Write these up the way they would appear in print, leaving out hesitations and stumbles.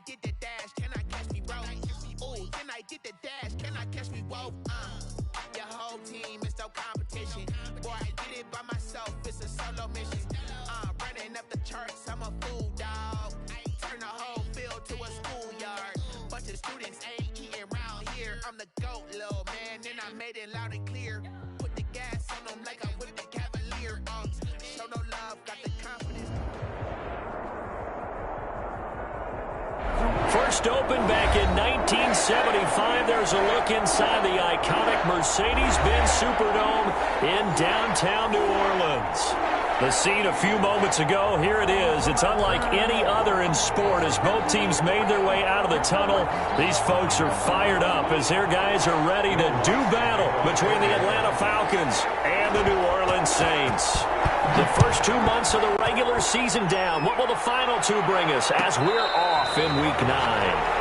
did the dash, can I catch me roll? Ooh, can I did the dash, can I catch me roll? Your whole team is no competition. Boy, I did it by myself, it's a solo mission. Running up the charts, I'm a fool, dog. Turn the whole field to a schoolyard. Bunch of students ain't eating around here. I'm the GOAT, little man, and I made it loud and clear. Put the gas on them like I whipped the Cavalier. Show no love, got the confidence. First opened back in 1975. There's a look inside the iconic Mercedes-Benz Superdome in downtown New Orleans. The scene a few moments ago, here it is. It's unlike any other in sport as both teams made their way out of the tunnel. These folks are fired up as their guys are ready to do battle between the Atlanta Falcons and the New Orleans Saints. The first 2 months of the regular season down. What will the final two bring us as we're off in Week 9?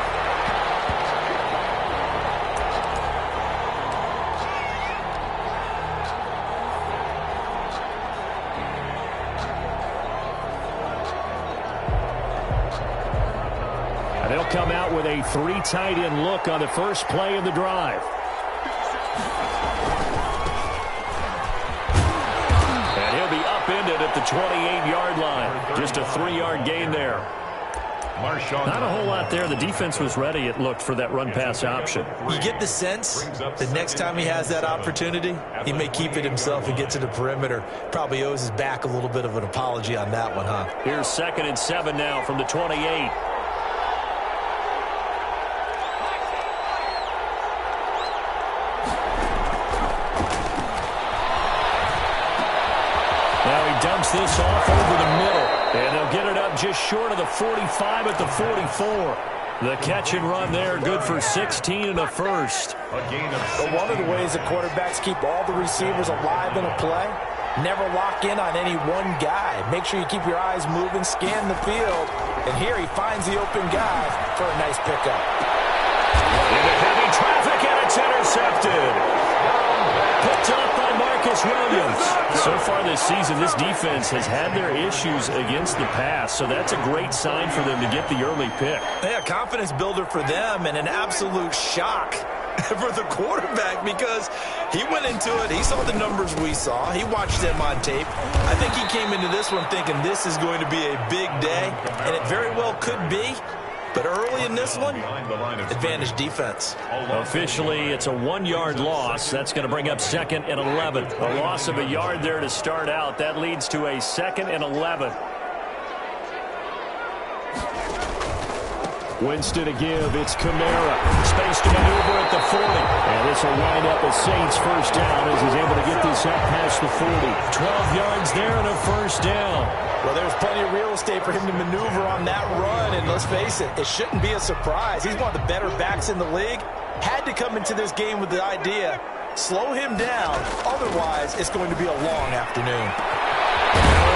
And they'll come out with a 3 tight end look on the first play of the drive. And he'll be upended at the 28-yard line. Just a 3-yard gain there. Not a whole lot there. The defense was ready, it looked, for that run-pass option. You get the sense that next time he has that opportunity, he may keep it himself and get to the perimeter. Probably owes his back a little bit of an apology on that one, huh? Here's 2nd and 7 now from the 28. Dumps this off over the middle, and they'll get it up just short of the 45 at the 44. The catch and run there, good for 16 and a first. But one of the ways that quarterbacks keep all the receivers alive in a play, never lock in on any one guy. Make sure you keep your eyes moving, scan the field, and here he finds the open guy for a nice pickup. Into heavy traffic, and it's intercepted. Picked up by Marcus Williams. So far this season, this defense has had their issues against the pass, so that's a great sign for them to get the early pick. Yeah, confidence builder for them and an absolute shock for the quarterback because he went into it. He saw the numbers we saw. He watched them on tape. I think he came into this one thinking this is going to be a big day, and it very well could be. But early in this one, advantage defense. Officially, it's a 1-yard loss. That's going to bring up 2nd and 11. A loss of a yard there to start out. That leads to a 2nd and 11. Winston to give. It's Kamara. Space to maneuver at the 40. And this will wind up a Saints first down as he's able to get this up past the 40. 12 yards there and a first down. Well, there's plenty of real estate for him to maneuver on that run, and let's face it, it shouldn't be a surprise. He's one of the better backs in the league. Had to come into this game with the idea, slow him down, otherwise it's going to be a long afternoon.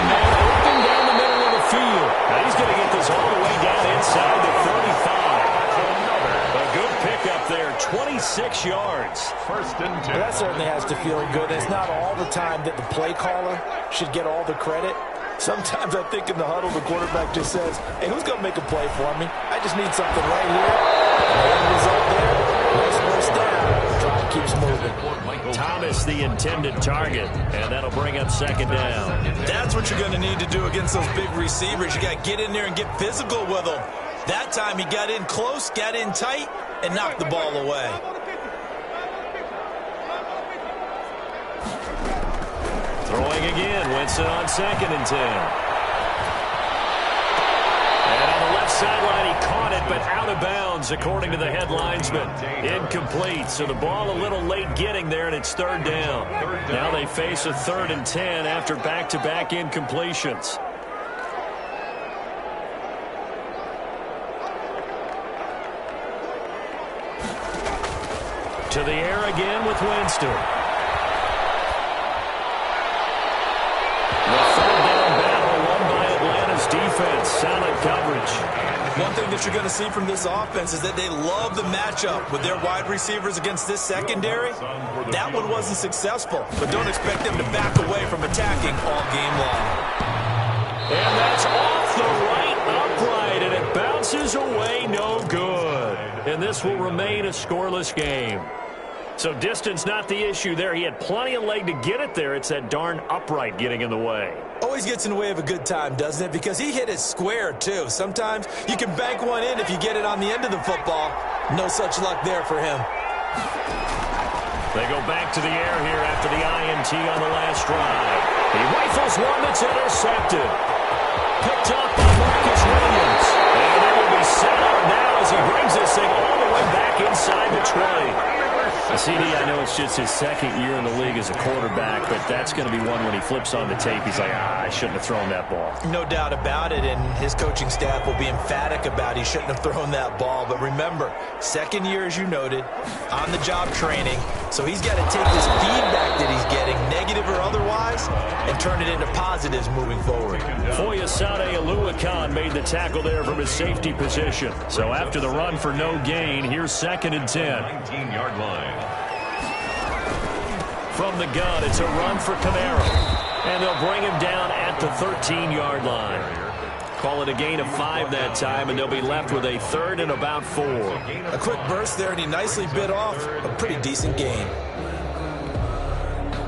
Man open down the middle of the field. Now he's going to get this all the way down inside the 35. A good pickup there, 26 yards. First and 10. That certainly has to feel good. It's not all the time that the play caller should get all the credit. Sometimes I think in the huddle, the quarterback just says, hey, who's going to make a play for me? I just need something right here. And the end result there, nice first down. Drive keeps moving. Thomas, the intended target, and that'll bring up 2nd down. That's what you're going to need to do against those big receivers. You got to get in there and get physical with them. That time he got in close, got in tight, and knocked the ball away. Throwing again, Winston on 2nd and 10. And on the left sideline, he caught it, but out of bounds, according to the headlinesman. Incomplete, so the ball a little late getting there, and it's 3rd down. Now they face a 3rd and 10 after back-to-back incompletions. To the air again with Winston. Defense, solid coverage. One thing that you're going to see from this offense is that they love the matchup with their wide receivers against this secondary. That one wasn't successful, but don't expect them to back away from attacking all game long. And that's off the right upright, and it bounced misses away, no good. And this will remain a scoreless game. So distance not the issue there. He had plenty of leg to get it there. It's that darn upright getting in the way. Always gets in the way of a good time, doesn't it? Because he hit it square, too. Sometimes you can bank one in if you get it on the end of the football. No such luck there for him. They go back to the air here after the INT on the last drive. He rifles one that's intercepted. Picked up by Marcus Williams. And it will be set up now as he brings this thing all the way back inside the 20. CD, I know it's just his second year in the league as a quarterback, but that's going to be one when he flips on the tape. He's like, I shouldn't have thrown that ball. No doubt about it, and his coaching staff will be emphatic about he shouldn't have thrown that ball. But remember, second year, as you noted, on-the-job training, so he's got to take this feedback that he's getting, negative or otherwise, and turn it into positives moving forward. Foyesade Oluwakan made the tackle there from his safety position. So after the run for no gain, here's 2nd and 10. 19-yard line. From the gun, it's a run for Camaro. And they'll bring him down at the 13-yard line. Call it a gain of 5 that time, and they'll be left with a 3rd and about 4. A quick burst there, and he nicely bit off a pretty decent gain.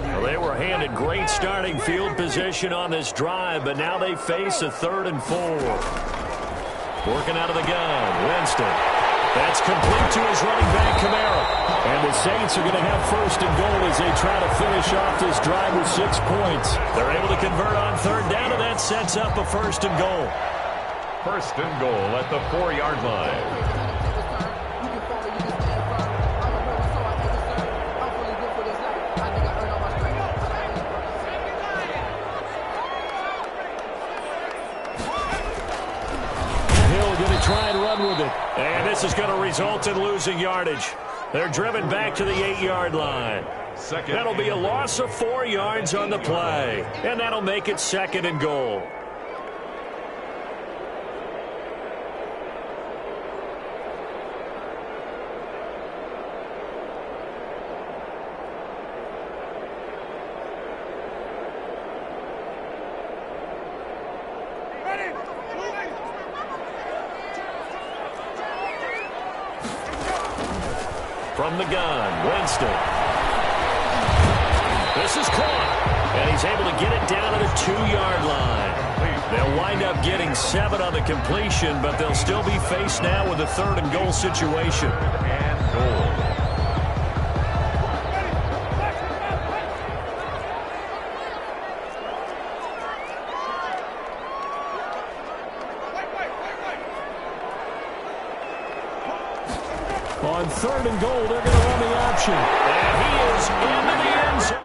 Well, they were handed great starting field position on this drive, but now they face a 3rd and 4. Working out of the gun, Winston. That's complete to his running back, Camaro. And the Saints are going to have 1st and goal as they try to finish off this drive with 6 points. They're able to convert on 3rd down, and that sets up a 1st and goal. 1st and goal at the 4-yard line. Try and run with it. And this is going to result in losing yardage. They're driven back to the 8-yard line. That'll be a loss of 4 yards on the play. And that'll make it 2nd and goal. From the gun, Winston. This is caught, and he's able to get it down to the 2-yard line. They'll wind up getting 7 on the completion, but they'll still be faced now with a 3rd and goal situation. And goal. On 3rd and goal, they're going to run the option. And he is into the end zone.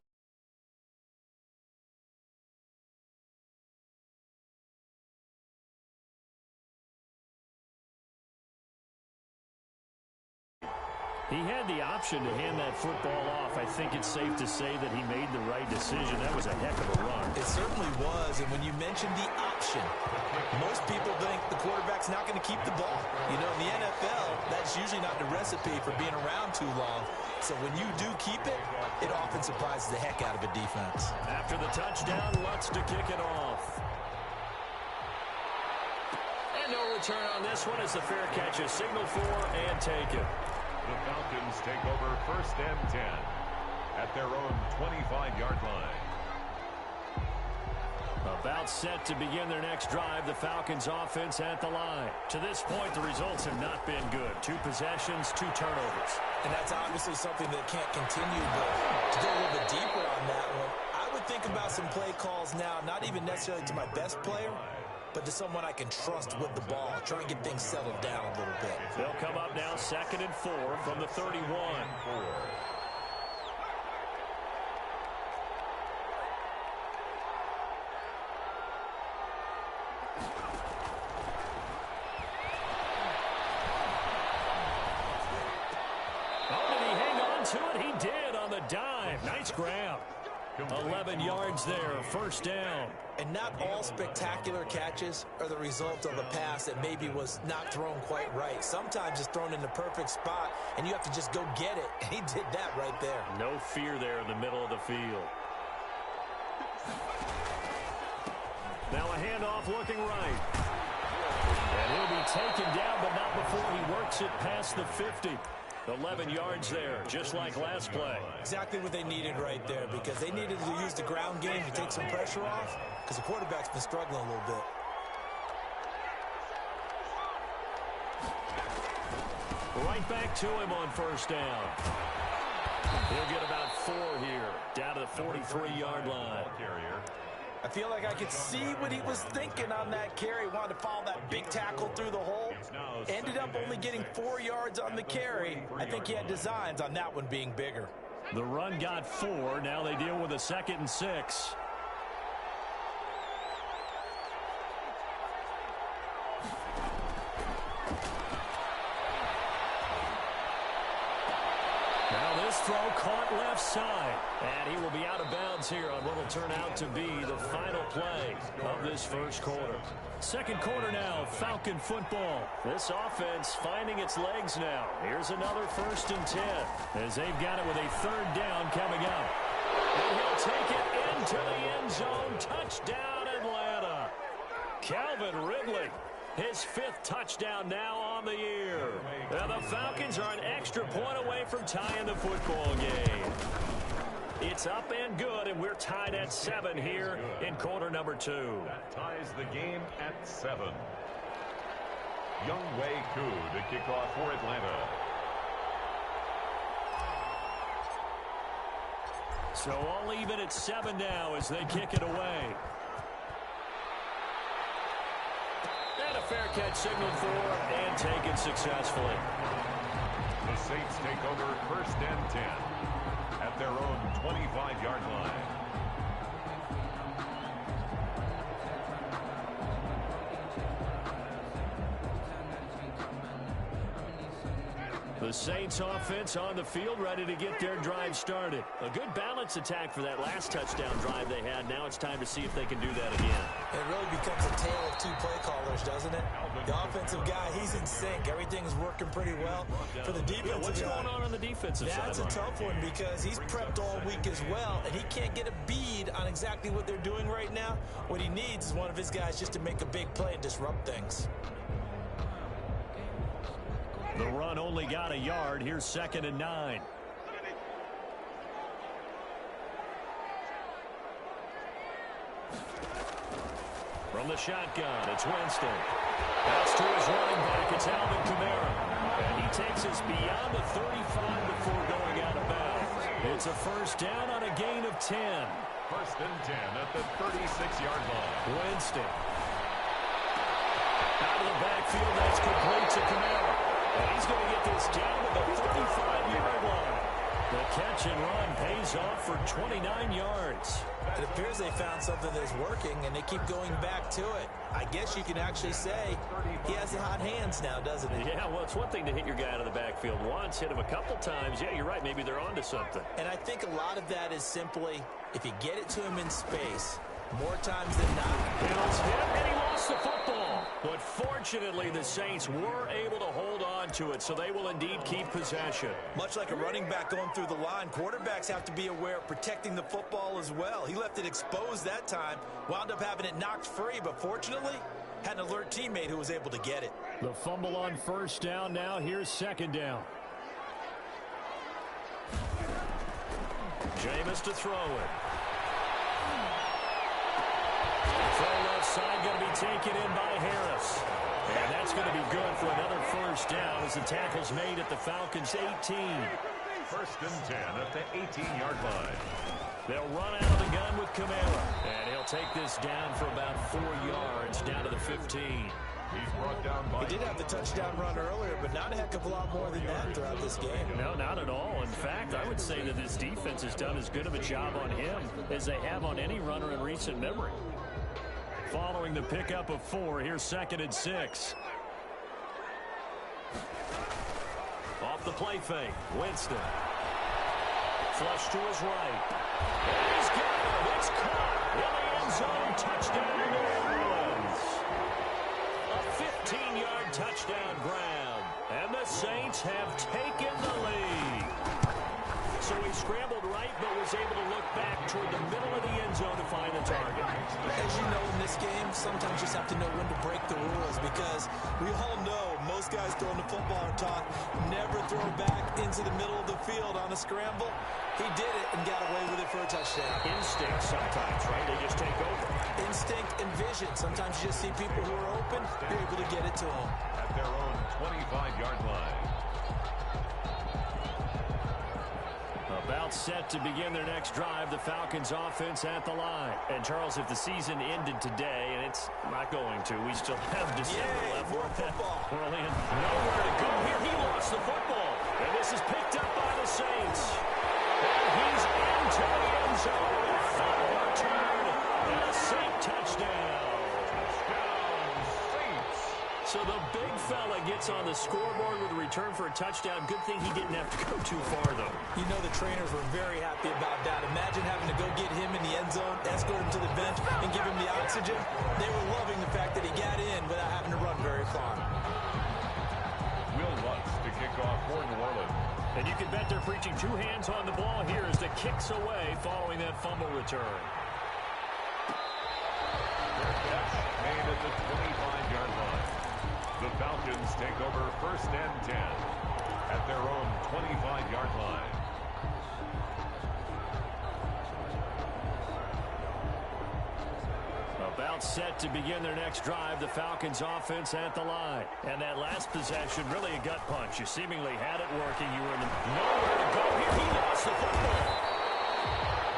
He had the option to hand that football off. I think it's safe to say that he made the right decision. That was a heck of a run. It certainly was, and when you mentioned the option, most people think the quarterback's not going to keep the ball. You know, in the NFL, that's usually not the recipe for being around too long. So when you do keep it, it often surprises the heck out of a defense. After the touchdown, Lutz to kick it off. And no return on this one as the fair catch is signaled for and taken. The Falcons take over 1st and 10 at their own 25-yard line. About set to begin their next drive, the Falcons offense at the line. To this point, the results have not been good. 2 possessions, 2 turnovers. And that's obviously something that can't continue, but to go a little bit deeper on that one, I would think about some play calls now, not even necessarily to my best player, but to someone I can trust with the ball. Try and get things settled down a little bit. They'll come up now 2nd and 4 from the 31. Oh, did he hang on to it? He did on the dive. Nice grab. 11 yards there, 1st down. And not all spectacular catches are the result of a pass that maybe was not thrown quite right. Sometimes it's thrown in the perfect spot, and you have to just go get it. And he did that right there. No fear there in the middle of the field. Now a handoff looking right. And he'll be taken down, but not before he works it past the 50. 11 yards there, just like last play. Exactly what they needed right there, because they needed to use the ground game to take some pressure off, because the quarterback's been struggling a little bit. Right back to him on first down. He'll get about 4 here, down to the 43-yard line. I feel like I could see what he was thinking on that carry. Wanted to follow that big tackle through the hole. Ended up only getting 4 yards on the carry. I think he had designs on that one being bigger. The run got 4. Now they deal with a 2nd and 6. Now this throw caught left side. And he will be out of bounds here on what will turn out to be the final play of this first quarter. Second quarter now, Falcon football. This offense finding its legs now. Here's another 1st and 10 as they've got it with a 3rd down coming up. And he'll take it into the end zone. Touchdown, Atlanta. Calvin Ridley. His 5th touchdown now on the year. Now the Falcons are an extra point away from tying the football game. It's up and good, and we're tied at 7 here in quarter number 2. That ties the game at 7. Younghoe Koo to kick off for Atlanta. So all even at 7 now as they kick it away. And a fair catch signaled for and taken successfully. The Saints take over 1st and 10 at their own 25-yard line. The Saints offense on the field ready to get their drive started. A good balance attack for that last touchdown drive they had. Now it's time to see if they can do that again. It really becomes a tale of 2 play callers, doesn't it? The offensive guy, he's in sync. Everything is working pretty well. For the defensive what's guy, going on the defensive side? that's a tough one because he's prepped all week as well, and he can't get a bead on exactly what they're doing right now. What he needs is one of his guys just to make a big play and disrupt things. The run only got a yard. Here's 2nd and 9. From the shotgun, it's Winston. That's to his running back. It's Alvin Kamara. And he takes us beyond the 35 before going out of bounds. It's a 1st down on a gain of 10. 1st and 10 at the 36-yard line. Winston. Out of the backfield, that's complete to Kamara. And he's going to get this down to the 35-yard line. The catch and run pays off for 29 yards. It appears they found something that's working, and they keep going back to it. I guess you can actually say he has the hot hands now, doesn't he? Yeah, well, it's one thing to hit your guy out of the backfield once, hit him a couple times. Yeah, you're right. Maybe they're onto something. And I think a lot of that is simply if you get it to him in space, more times than not. It was hit, and he lost the football. But fortunately, the Saints were able to hold on to it, so they will indeed keep possession. Much like a running back going through the line, quarterbacks have to be aware of protecting the football as well. He left it exposed that time, wound up having it knocked free, but fortunately, had an alert teammate who was able to get it. The fumble on 1st down now. Here's 2nd down. Jameis to throw it. Throw left side going to be taken in by Harris. And that's going to be good for another 1st down as the tackle's made at the Falcons' 18. 1st and 10 at the 18-yard line. They'll run out of the gun with Kamara. And he'll take this down for about 4 yards, down to the 15. He's brought down by... He did have the touchdown run earlier, but not a heck of a lot more than that throughout this game. No, not at all. In fact, I would say that this defense has done as good of a job on him as they have on any runner in recent memory. Following the pickup of 4, here's 2nd and 6. Off the play fake, Winston. Flush to his right. And he's got it. It's caught in the end zone. Touchdown, New Orleans. A 15-yard touchdown grab. And the Saints have taken the lead. So he scrambled right, but was able to look back toward the middle of the end zone to find the target. As you know, in this game, sometimes you just have to know when to break the rules, because we all know most guys throwing the football are taught never throw back into the middle of the field on a scramble. He did it and got away with it for a touchdown. Instinct sometimes, right? They just take over. Instinct and vision. Sometimes you just see people who are open, you're able to get it to them. At their own 25-yard line. About set to begin their next drive, the Falcons offense at the line. And Charles, if the season ended today, and it's not going to, we still have December left. More football. Whirling nowhere to go here. He lost the football. And this is picked up by the Saints. And he's into the end zone. Final return. And a Saint touchdown. So the big fella gets on the scoreboard with a return for a touchdown. Good thing he didn't have to go too far, though. You know the trainers were very happy about that. Imagine having to go get him in the end zone, escort him to the bench, and give him the oxygen. They were loving the fact that he got in without having to run very far. Will Lutz to kick off for New Orleans. And you can bet they're preaching two hands on the ball here as the kick's away following that fumble return. Made at the 25-yard line. The Falcons take over 1st and 10 at their own 25-yard line. About set to begin their next drive, the Falcons offense at the line. And that last possession, really a gut punch. You seemingly had it working. You were in the nowhere to go here. He lost the football.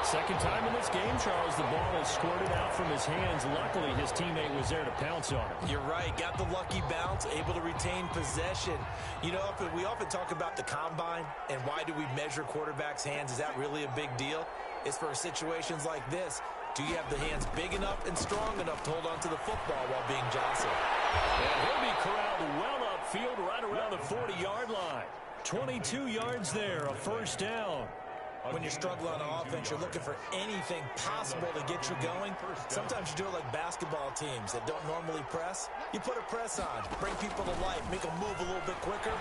Second time in this game, Charles, the ball is squirted out from his hands. Luckily, his teammate was there to pounce on it. You're right. Got the lucky bounce, able to retain possession. You know, we often talk about the combine and why do we measure quarterbacks' hands. Is that really a big deal? It's for situations like this. Do you have the hands big enough and strong enough to hold on to the football while being jostled? And he'll be corralled well upfield right around the 40-yard line. 22 yards there, a first down. When you're struggling on offense, you're looking for anything possible to get you going. Sometimes you do it like basketball teams that don't normally press. You put a press on, bring people to life, make them move a little bit quicker.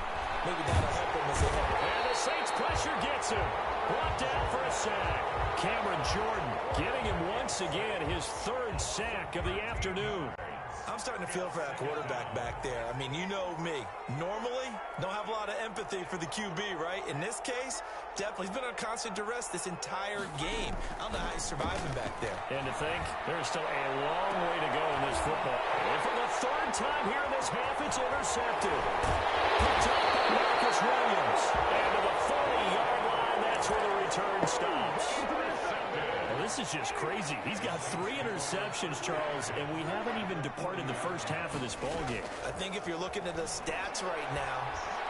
Maybe that'll help them as they hit. And the Saints pressure gets him. Brought down for a sack. Cameron Jordan getting him once again, his third sack of the afternoon. I'm starting to feel for that quarterback back there. I mean, you know me. Normally, don't have a lot of empathy for the QB, right? In this case, definitely. He's been on constant duress this entire game. I don't know how he's surviving back there. And to think, there's still a long way to go in this football. And for the third time here in this half, it's intercepted. Picked up by Marcus Williams. And to the 40-yard line, that's where the return stops. Well, this is just crazy. He's got 3 interceptions, Charles, and we haven't even departed the first half of this ballgame. I think if you're looking at the stats right now,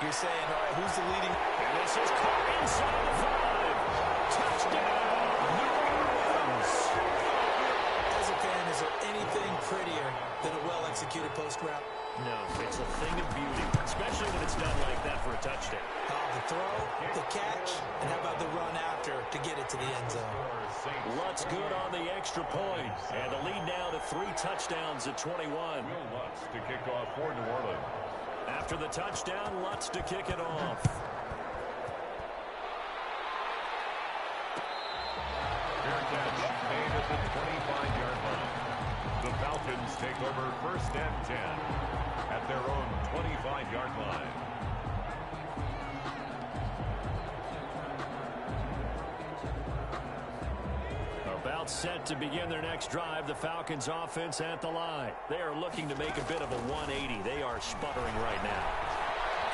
you're saying, all right, who's the leading? And this is caught inside the 5. Touchdown, New Orleans. As a fan, is there anything prettier than a well-executed post route? No, it's a thing of beauty, especially when it's done like that for a touchdown. The throw, the catch, and how about the run after to get it to the end zone? Lutz good on the extra point. And the lead now to 3 touchdowns at 21. Will Lutz to kick off for New Orleans. After the touchdown, Lutz to kick it off. Fair catch made at the 25-yard line. The Falcons take over 1st and 10 at their own 25-yard line. About set to begin their next drive, the Falcons offense at the line. They are looking to make a bit of a 180. They are sputtering right now.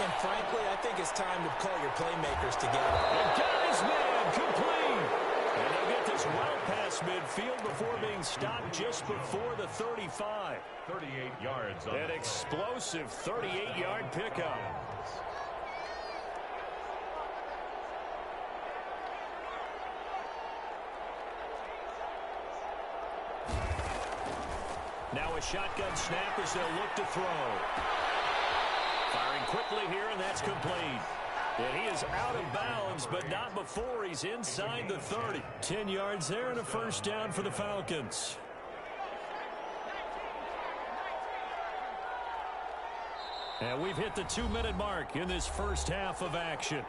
And frankly, I think it's time to call your playmakers together. And guys, man, complete. And they'll get this well past midfield before being stopped just before the 35. 38 yards. An explosive 38-yard pickup. Now a shotgun snap as they'll look to throw. Firing quickly here, and that's complete. And he is out of bounds, but not before he's inside the 30. 10 yards there and a first down for the Falcons. And we've hit the 2-minute mark in this first half of action.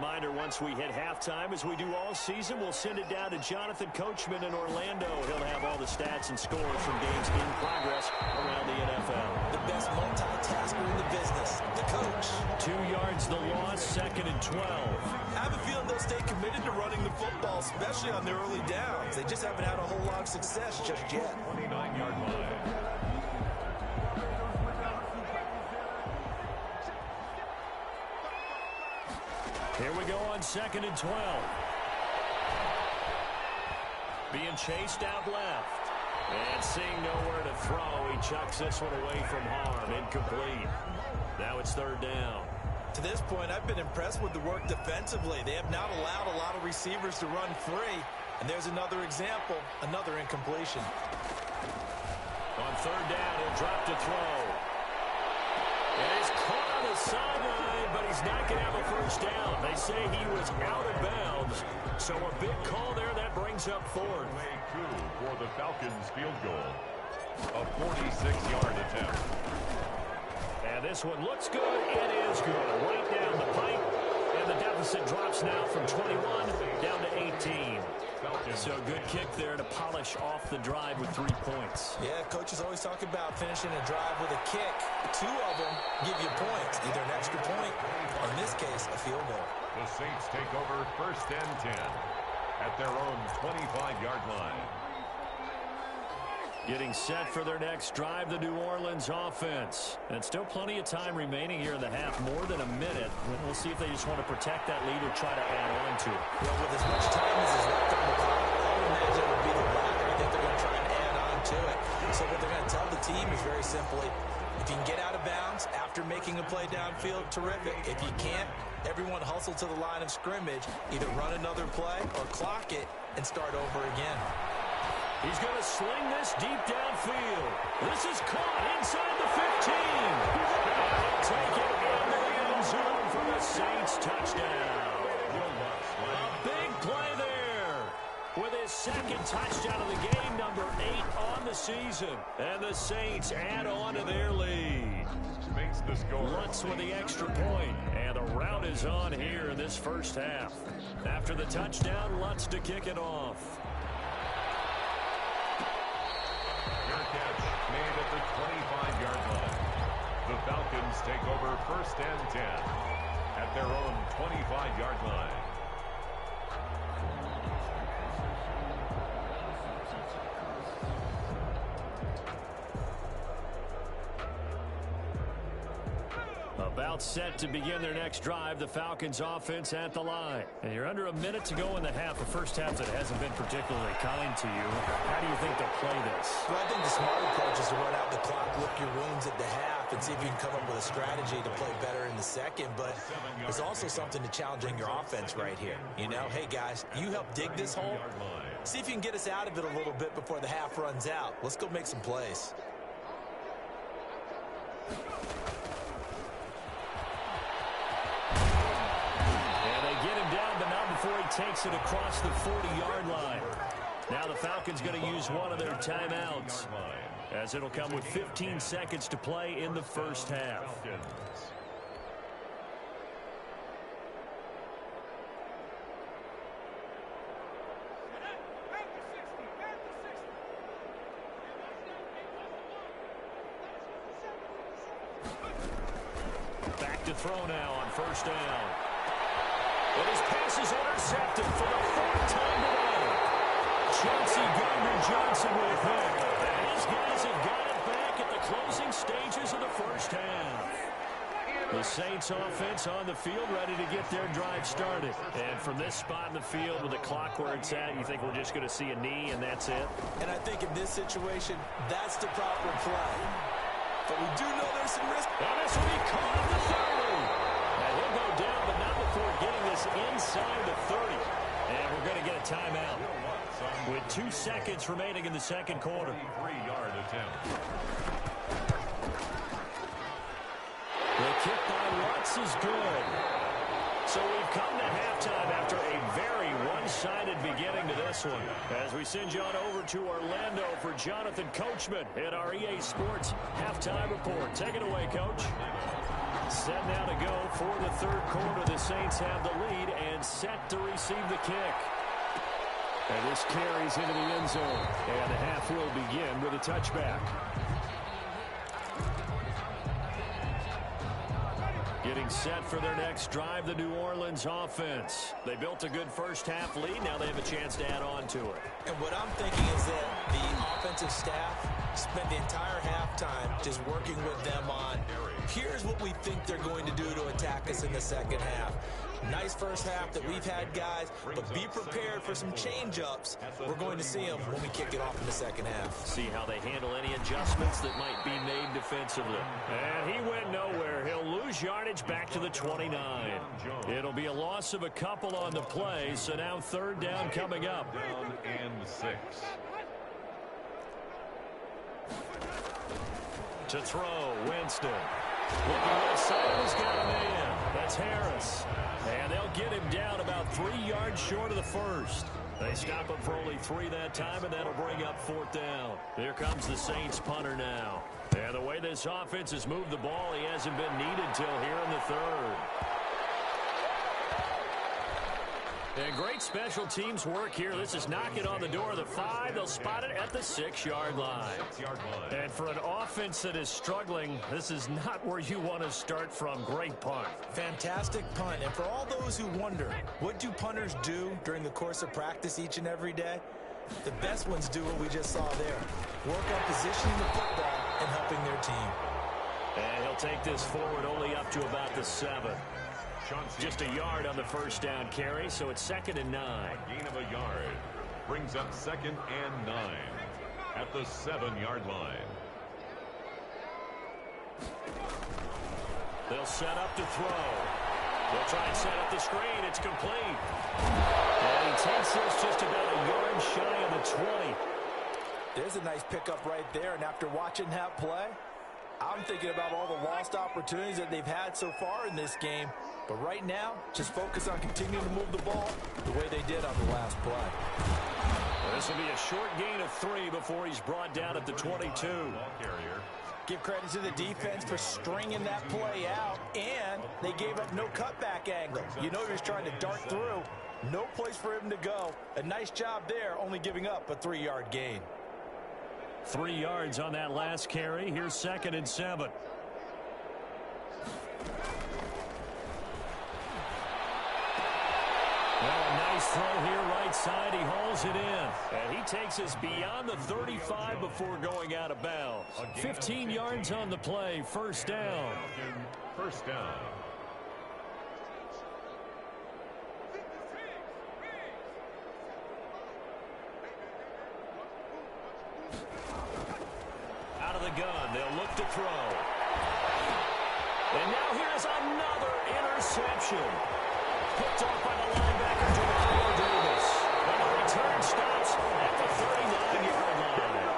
reminder, once we hit halftime, as we do all season, we'll send it down to Jonathan Coachman in Orlando. He'll have all the stats and scores from games in progress around the NFL. The best multitasker in the business, the coach. 2 yards the loss, 2nd and 12. I have a feeling they'll stay committed to running the football, especially on their early downs. They just haven't had a whole lot of success just yet. 29-yard line. Here we go on 2nd and 12. Being chased out left. And seeing nowhere to throw, he chucks this one away from harm. Incomplete. Now it's 3rd down. To this point, I've been impressed with the work defensively. They have not allowed a lot of receivers to run free. And there's another example, another incompletion. On 3rd down, he'll drop to throw. And he's caught on the sideline, but he's not going to have a 1st down. They say he was out of bounds. So a big call there. That brings up 4th. Way 2 for the Falcons field goal. A 46-yard attempt. And this one looks good. It is good. Right down the pipe. And the deficit drops now from 21 down to 18. So a good kick there to polish off the drive with 3 points. Yeah, coaches always talk about finishing a drive with a kick. 2 of them give you points, either an extra point, or in this case, a field goal. The Saints take over 1st and 10 at their own 25-yard line. Getting set for their next drive, the New Orleans offense. And still plenty of time remaining here in the half, more than a minute. We'll see if they just want to protect that lead or try to add on to it. Well, with as much time as is left on the clock, I would imagine it would be the latter. I think they're going to try and add on to it. So what they're going to tell the team is very simply, if you can get out of bounds after making a play downfield, terrific. If you can't, everyone hustle to the line of scrimmage, either run another play or clock it and start over again. He's going to sling this deep downfield. This is caught inside the 15. He'll take it into the end zone for the Saints touchdown. A big play there with his 2nd touchdown of the game, number 8 on the season. And the Saints add on to their lead. Makes the score. Lutz with the extra point. And the rout is on here in this 1st half. After the touchdown, Lutz to kick it off. Made at the 25-yard line. The Falcons take over 1st and 10 at their own 25-yard line. About set to begin their next drive, the Falcons offense at the line. And you're under a minute to go in the half, a 1st half that hasn't been particularly kind to you. How do you think they'll play this? Well, I think the smart approach is to run out the clock, lick your wounds at the half, and see if you can come up with a strategy to play better in the 2nd. But there's also something to challenging your offense right here. You know, hey, guys, you help dig this hole. See if you can get us out of it a little bit before the half runs out. Let's go make some plays. Before he takes it across the 40-yard line. Now the Falcons going to use one of their timeouts, as it'll come with 15 seconds to play in the 1st half. Back to throw now on 1st down. And his pass is intercepted for the 4th time today. Chauncey Gardner-Johnson with a pick. And his guys have got it back at the closing stages of the 1st half. The Saints offense on the field ready to get their drive started. And from this spot in the field with the clock where it's at, you think we're just going to see a knee and that's it? And I think in this situation, that's the proper play. But we do know there's some risk. And this will be caught at the 30. And he'll go down, but not before getting this inside the 30. And we're going to get a timeout with 2 seconds remaining in the 2nd quarter. 3-yard attempt. The kick by Lutz is good. So we've come to halftime after a very one-sided beginning to this one. As we send you on over to Orlando for Jonathan Coachman in our EA Sports Halftime Report. Take it away, Coach. Set now to go for the third quarter. The Saints have the lead and set to receive the kick. And this carries into the end zone. And the half will begin with a touchback. Getting set for their next drive, the New Orleans offense. They built a good first half lead. Now they have a chance to add on to it. And what I'm thinking is that the offensive staff spent the entire halftime just working with them on, here's what we think they're going to do to attack us in the second half. Nice first half that we've had, guys, but be prepared for some change-ups. We're going to see them when we kick it off in the second half. See how they handle any adjustments that might be made defensively. And he went nowhere. He'll lose yardage back to the 29. It'll be a loss of a couple on the play, so now third down coming up. Down and 6. To throw, Winston. Looking left side, he's got a man. That's Harris. And they'll get him down about 3 yards short of the first. They stop him for only 3 that time, and that'll bring up fourth down. Here comes the Saints punter now. And the way this offense has moved the ball, he hasn't been needed till here in the third. And great special teams work here. This is knocking on the door of the 5. They'll spot it at the 6-yard line. And for an offense that is struggling, this is not where you want to start from. Great punt. Fantastic punt. And for all those who wonder, what do punters do during the course of practice each and every day? The best ones do what we just saw there. Work on positioning the football and helping their team. And he'll take this forward only up to about the 7. Just a yard on the first down carry, so it's 2nd and 9. Gain of a yard brings up 2nd and 9 at the 7-yard line. They'll set up to throw. They'll try and set up the screen. It's complete. And he takes this just about a yard shy of the 20. There's a nice pickup right there, and after watching that play, I'm thinking about all the lost opportunities that they've had so far in this game. But right now, just focus on continuing to move the ball the way they did on the last play. Well, this will be a short gain of 3 before he's brought down at the 22. Give credit to the defense for stringing that play out, and they gave up no cutback angle. You know he was trying to dart through. No place for him to go. A nice job there, only giving up a 3-yard gain. 3 yards on that last carry. Here's 2nd and 7. Well, a nice throw here right side. He hauls it in. And he takes us beyond the 35 before going out of bounds. 15 yards on the play. First down. First down. Out of the gun. They'll look to throw. And now here's another interception. Picked off by the linebacker, Jamal Davis. And the return stops at the 39-yard line.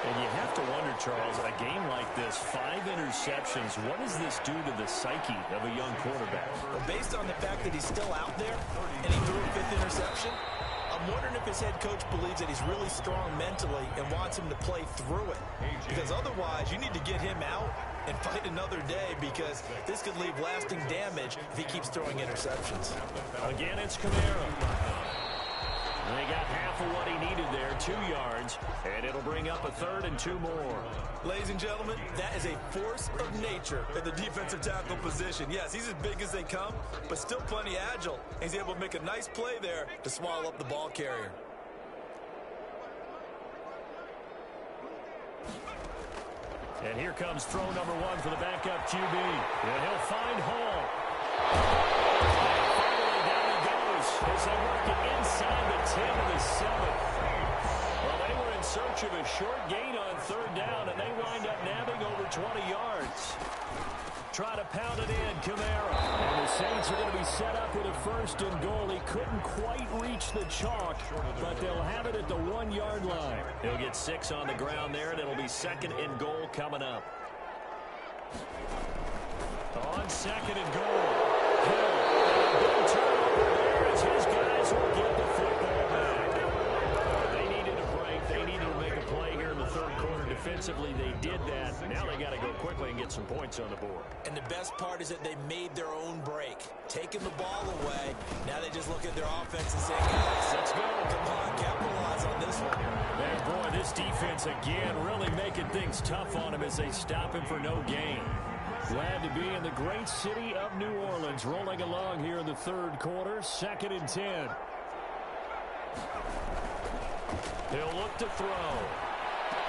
And you have to wonder, Charles, a game like this, 5 interceptions, what does this do to the psyche of a young quarterback? Well, based on the fact that he's still out there and he threw a 5th interception, I'm wondering if his head coach believes that he's really strong mentally and wants him to play through it. Because otherwise, you need to get him out and fight another day, because this could leave lasting damage if he keeps throwing interceptions. Again, it's Kamara. And they got half of what he needed there, 2 yards, and it'll bring up a 3rd and 2 more. Ladies and gentlemen, that is a force of nature at the defensive tackle position. Yes, he's as big as they come, but still plenty agile. He's able to make a nice play there to swallow up the ball carrier. And here comes throw number 1 for the backup QB. And he'll find Hall. And finally, down he goes as they work it inside the 10 to the 7. Well, they were in search of a short gain on 3rd down, and they wind up nabbing over 20 yards. Try to pound it in, Kamara. And the Saints are going to be set up with a 1st and goal. He couldn't quite reach the chalk, but they'll have it at the 1-yard line. He'll get 6 on the ground there, and it'll be 2nd and goal coming up. On 2nd and goal. Hill. Big turnover there as his guys will get the football back. They needed a break. They needed to make a play here in the 3rd quarter defensively, they did that. Now they got to go quickly and get some points on the board. And the best part is that they made their own break, taking the ball away. Now they just look at their offense and say, guys, let's go. Come on, capitalize on this one. And boy, this defense again really making things tough on him as they stop him for no gain. Glad to be in the great city of New Orleans, rolling along here in the third quarter, 2nd and 10. He'll look to throw.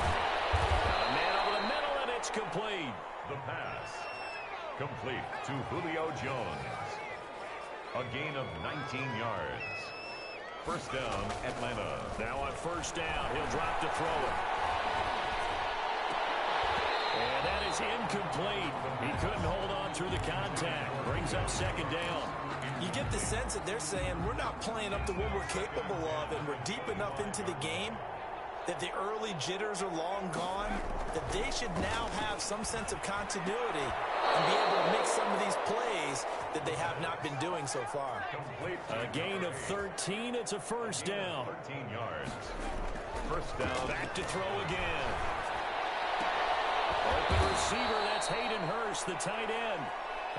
A man over the middle, and it's complete. The pass. Complete to Julio Jones. A gain of 19 yards. First down, Atlanta. Now on first down, he'll drop to throw it. And that is incomplete. He couldn't hold on through the contact. Brings up 2nd down. You get the sense that they're saying we're not playing up to what we're capable of, and we're deep enough into the game that the early jitters are long gone, that they should now have some sense of continuity and be able to make some of these plays that they have not been doing so far. A gain of 13. It's a first down. 13 yards. First down. Back to throw again. Open receiver, that's Hayden Hurst, the tight end.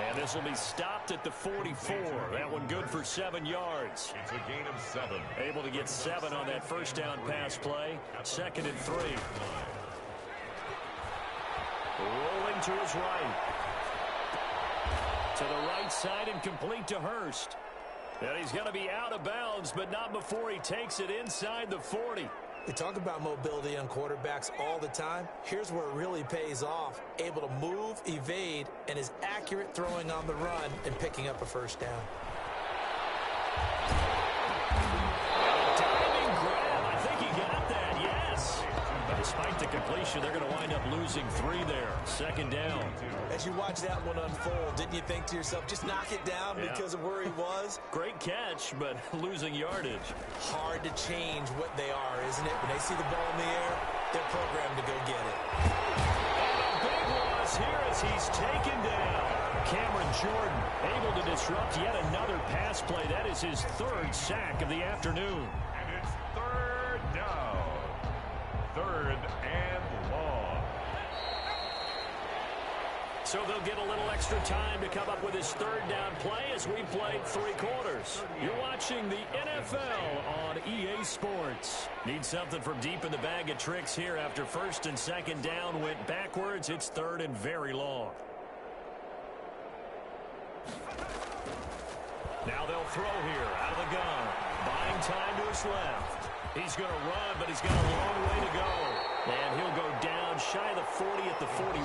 And this will be stopped at the 44. That one good for 7 yards. It's a gain of 7. Able to get 7 on that first down pass play. 2nd and 3. Rolling to his right. To the right side and complete to Hurst. And he's going to be out of bounds, but not before he takes it inside the 40. We talk about mobility on quarterbacks all the time. Here's where it really pays off. Able to move, evade, and is accurate throwing on the run and picking up a first down. Diving grab. I think he got that, yes. But despite the completion, they're going to wind up losing 3 there. 2nd down. As you watch that one unfold, didn't you think to yourself, just knock it down because of where he was? Great catch, but losing yardage. Hard to change what they are, isn't it? When they see the ball in the air, they're programmed to go get it. And a big loss here as he's taken down. Cameron Jordan able to disrupt yet another pass play. That is his 3rd sack of the afternoon. And it's 3rd down. 3rd and long. So they'll get a little extra time to come up with his 3rd down play as we played 3 quarters. You're watching the NFL on EA Sports. Need something from deep in the bag of tricks here after 1st and 2nd down went backwards. It's 3rd and very long. Now they'll throw here out of the gun. Buying time to his left. He's going to run, but he's got a long way to go. And he'll go down shy of the 40 at the 41.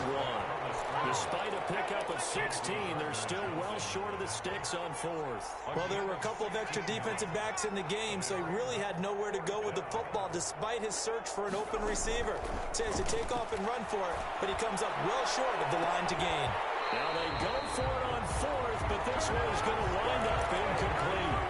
Despite a pickup of 16, they're still well short of the sticks on 4th. Well, there were a couple of extra defensive backs in the game, so he really had nowhere to go with the football despite his search for an open receiver. Says to take off and run for it, but he comes up well short of the line to gain. Now they go for it on 4th, but this one is going to wind up incomplete.